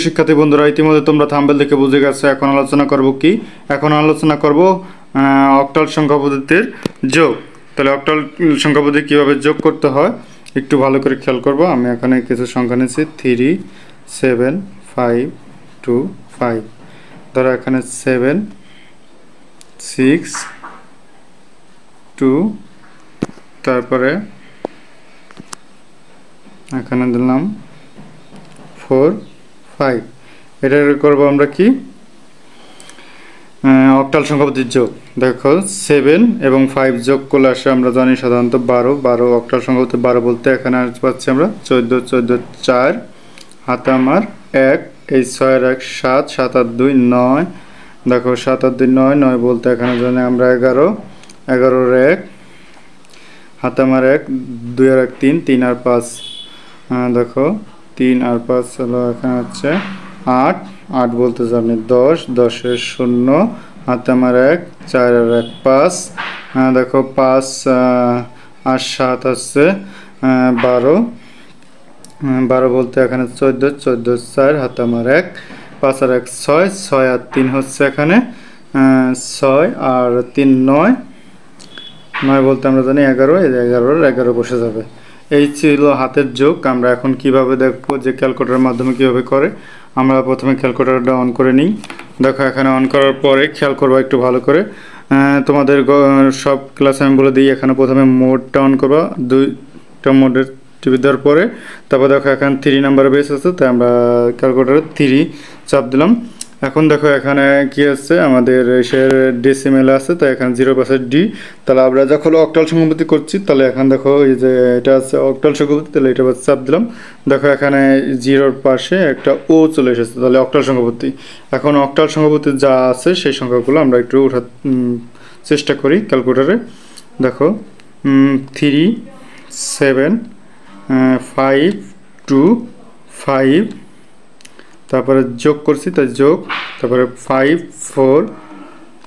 শিক্ষার্থী বন্ধুরা, ইতিমধ্যে তোমরা থাম্বনেল দেখে বুঝে গেছো এখন আলোচনা করব কি। এখন আলোচনা করব অক্টাল সংখ্যা পদ্ধতির যোগ। তাহলে অক্টাল সংখ্যা পদ্ধতি কীভাবে যোগ করতে হয় একটু ভালো করে খেয়াল করব। আমি এখানে কিছু সংখ্যা নিয়েছি 3 7 5 2 5। ধরো এখানে 7 6 2, তারপরে এখানে দিলাম 4 5। এটা করবো আমরা কি অক্টাল সংখ্যা পদ্ধতির যোগ। দেখো 7 এবং 5 যোগ করলে আসে আমরা জানি সাধারণত 12 অক্টাল সংখ্যা পদ্ধতি 12 বলতে এখানে পাচ্ছি আমরা 14 4 হাতে আমার 1, এই 6 এর 1 7, 7 আর 2 9। দেখো 7 আর 2 9, 9 বলতে এখানে জানি আমরা 11 এর 1 হাতে আমার 1, 2 আর 1 3, 3 আর 5 দেখো 3 আর 5 হলো এখানে হচ্ছে 8, 8 বলতে জানি 10, 10 এর 0 হাতে আমার 1, 4 আর 1 5 দেখো 5 আর 7 হচ্ছে 12, 12 বলতে এখানে 14, 14 4 হাতে আমার 1, 5 আর 1 6, 6 আর 3 হচ্ছে এখানে 6 আর 3 9, 9 বলতে আমরা জানি 11, এই 11 বসে যাবে। এই ছিল হাতের যোগ। আমরা এখন কিভাবে দেখবো যে ক্যালকুলেটরের মাধ্যমে কিভাবে করে। আমরা প্রথমে ক্যালকুলেটরটা অন করে নিই। দেখো এখানে অন করার পরে খেয়াল করবো একটু ভালো করে। তোমাদের সব ক্লাসে আমি বলে দিই, এখানে প্রথমে মোডটা অন করবা, 2টা মোডের টিপে দেওয়ার পরে তারপর দেখো এখানে 3 নাম্বার বেস আছে, তাই আমরা ক্যালকুলেটরে 3 চাপ দিলাম। এখন দেখো এখানে কি আছে আমাদের শেয়ার ডেসিমেল আছে, তাই এখানে 0% ডি। তাহলে আমরা যখন অক্টাল সংখ্যা পদ্ধতি করছি তাহলে এখানে দেখো এই যে এটা আছে অক্টাল সংখ্যা পদ্ধতি, তাহলে এটা চাপ দিলাম। দেখো এখানে 0-র পাশে একটা ও চলে এসেছে, তাহলে অক্টাল সংখ্যা পদ্ধতি। এখন অক্টাল সংখ্যা পদ্ধতি যা আছে সেই সংখ্যাগুলো আমরা একটু ওঠার চেষ্টা করি ক্যালকুলেটরে। দেখো 3 7 5 2 5, তারপরে যোগ করছি তাই যোগ, তারপরে 5 4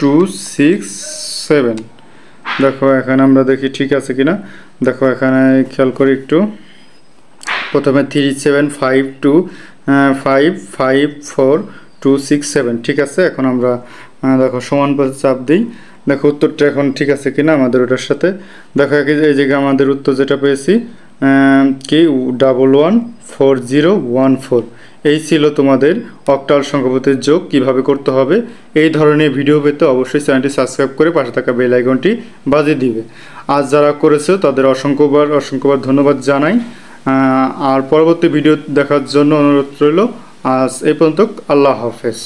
2 6 7। দেখো এখানে আমরা দেখি ঠিক আছে কিনা। দেখো এখানে খেয়াল করি একটু, প্রথমে 3 7 5 2 5 5 4 2 6 7 ঠিক আছে। এখন আমরা দেখো সমান পাশে চাপ দিই। দেখো উত্তরটা এখন ঠিক আছে কিনা আমাদের ওটার সাথে। দেখো এই জায়গায় আমাদের উত্তর যেটা পেয়েছি কি 114014। এই ছিল তোমাদের অক্টাল সংখ্যা পদ্ধতির যোগ কিভাবে করতে হবে। এই ধরনের ভিডিও পেতে অবশ্যই চ্যানেলটি সাবস্ক্রাইব করে পাশে থাকা বেল আইকনটি বাজিয়ে দিবে। আজ যারা করেছে তাদের অসংখ্যবার ধন্যবাদ জানাই। আর পরবর্তী ভিডিও দেখার জন্য অনুরোধ রইল। আজ এই পর্যন্ত, আল্লাহ হাফেজ।